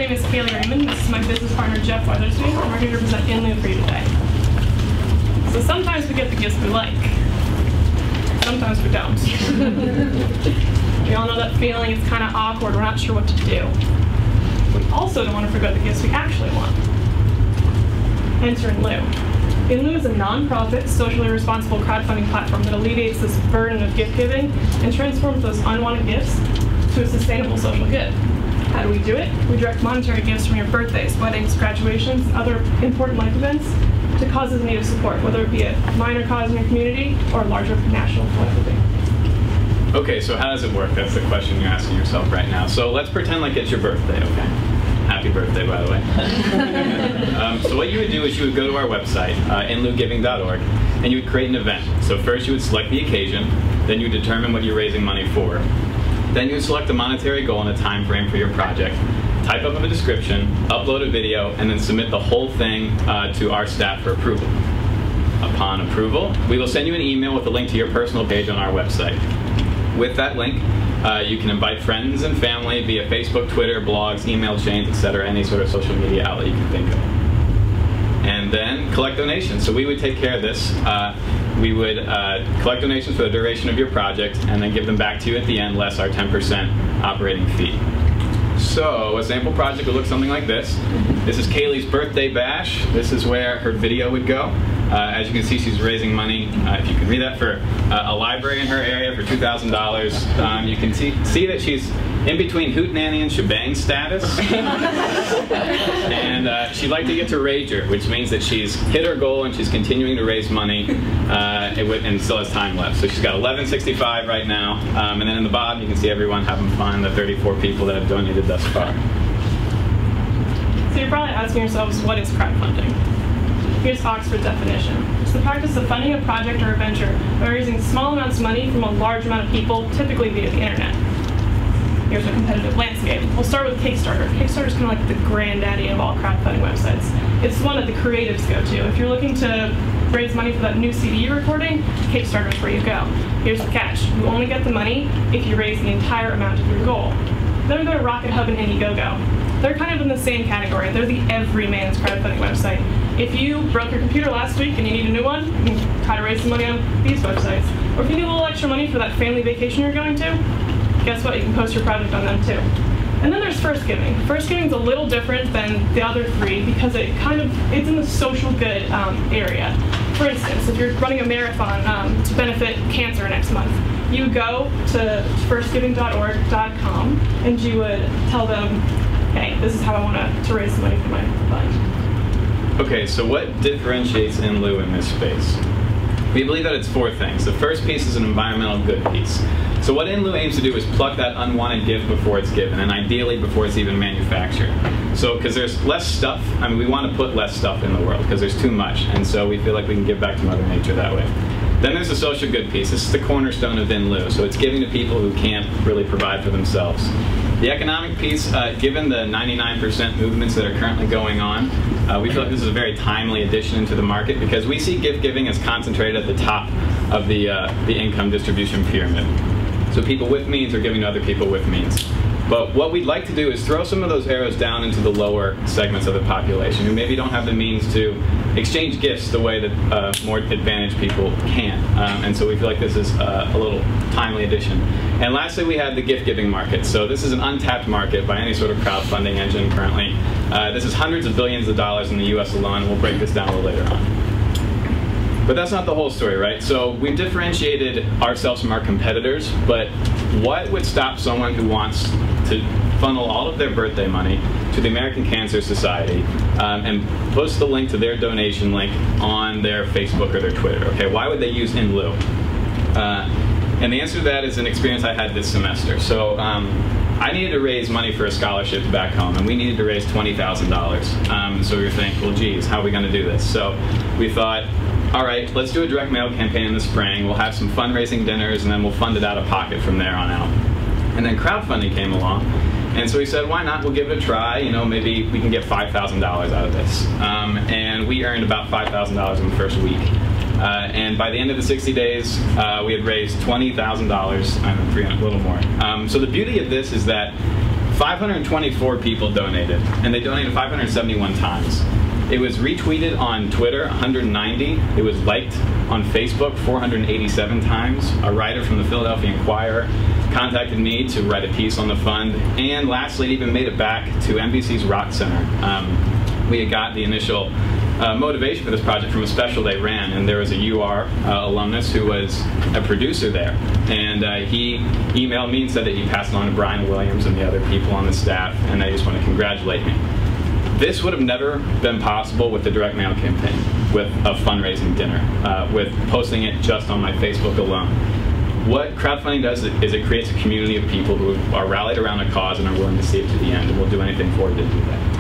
name is Kaylee Raymond. This is my business partner, Jeff Weathersby, and we're here to represent inLieu for you today. So sometimes we get the gifts we like. Sometimes we don't. We all know that feeling. It's kind of awkward. We're not sure what to do. We also don't want to forget the gifts we actually want. Enter inLieu. inLieu is a non-profit, socially responsible crowdfunding platform that alleviates this burden of gift giving and transforms those unwanted gifts to a sustainable social good. How do we do it? We direct monetary gifts from your birthdays, weddings, graduations, and other important life events to causes in need of support, whether it be a minor cause in your community or a larger national philanthropy. Okay, so how does it work? That's the question you're asking yourself right now. So let's pretend like it's your birthday, okay? Happy birthday, by the way. So what you would do is you would go to our website, inLieuGiving.org, and you would create an event. So first you would select the occasion, then you would determine what you're raising money for. Then you would select a monetary goal and a time frame for your project, type up a description, upload a video, and then submit the whole thing to our staff for approval. Upon approval, we will send you an email with a link to your personal page on our website. With that link, you can invite friends and family via Facebook, Twitter, blogs, email chains, etc., any sort of social media outlet you can think of. And then collect donations. So we would take care of this. We would collect donations for the duration of your project and then give them back to you at the end, less our 10% operating fee. So a sample project would look something like this. This is Kaylee's birthday bash. This is where her video would go. As you can see, she's raising money, if you can read that, for a library in her area for $2,000. You can see that she's in between hootenanny and shebang status. And she'd like to get to Rager, which means that she's hit her goal and she's continuing to raise money and still has time left. So she's got $11.65 right now. And then in the bottom, you can see everyone having fun, the 34 people that have donated thus far. So you're probably asking yourselves, what is crowdfunding? Here's Oxford's definition. It's the practice of funding a project or a venture by raising small amounts of money from a large amount of people, typically via the internet. Here's a competitive landscape. We'll start with Kickstarter. Kickstarter is kind of like the granddaddy of all crowdfunding websites. It's the one that the creatives go to. If you're looking to raise money for that new CD you're recording, Kickstarter is where you go. Here's the catch. You only get the money if you raise the entire amount of your goal. Then we go to Rocket Hub and Indiegogo. They're kind of in the same category. They're the everyman's crowdfunding website. If you broke your computer last week and you need a new one, you can try to raise some money on these websites. Or if you need a little extra money for that family vacation you're going to, guess what? You can post your project on them too. And then there's First Giving. First Giving is a little different than the other three because it's in the social good area. For instance, if you're running a marathon to benefit cancer next month, you would go to firstgiving.org.com and you would tell them, hey, this is how I want to raise some money for my fund. Okay, so what differentiates inLieu in this space? We believe that it's four things. The first piece is an environmental good piece. So what inLieu aims to do is pluck that unwanted gift before it's given, and ideally before it's even manufactured. So, because there's less stuff, I mean, we want to put less stuff in the world because there's too much, and so we feel like we can give back to Mother Nature that way. Then there's the social good piece. This is the cornerstone of inLieu, so it's giving to people who can't really provide for themselves. The economic piece, given the 99% movements that are currently going on, we feel like this is a very timely addition into the market because we see gift giving as concentrated at the top of the income distribution pyramid. So people with means are giving to other people with means. But what we'd like to do is throw some of those arrows down into the lower segments of the population who maybe don't have the means to exchange gifts the way that more advantaged people can. And so we feel like this is a little timely addition. And lastly, we have the gift-giving market. So this is an untapped market by any sort of crowdfunding engine currently. This is hundreds of billions of dollars in the US alone. We'll break this down a little later on. But that's not the whole story, right? So we've differentiated ourselves from our competitors, but what would stop someone who wants to funnel all of their birthday money to the American Cancer Society and post the link to their donation link on their Facebook or their Twitter? Okay, why would they use inLieu? And the answer to that is an experience I had this semester. So I needed to raise money for a scholarship back home, and we needed to raise $20,000. So we were thinking, well, geez, how are we going to do this? So we thought, all right, let's do a direct mail campaign in the spring. We'll have some fundraising dinners, and then we'll fund it out of pocket from there on out. And then crowdfunding came along, and so we said, why not? We'll give it a try. You know, maybe we can get $5,000 out of this. And we earned about $5,000 in the first week. And by the end of the 60 days, we had raised $20,000, a little more. So the beauty of this is that 524 people donated, and they donated 571 times. It was retweeted on Twitter 190. It was liked on Facebook 487 times. A writer from the Philadelphia Inquirer contacted me to write a piece on the fund. And lastly, it even made it back to NBC's Rock Center. We had got the initial motivation for this project from a special they ran, and there was a UR alumnus who was a producer there. And he emailed me and said that he passed it on to Brian Williams and the other people on the staff, and they just want to congratulate me. This would have never been possible with the direct mail campaign, with a fundraising dinner, with posting it just on my Facebook alone. What crowdfunding does is it creates a community of people who are rallied around a cause and are willing to see it to the end, and will do anything for it to do that.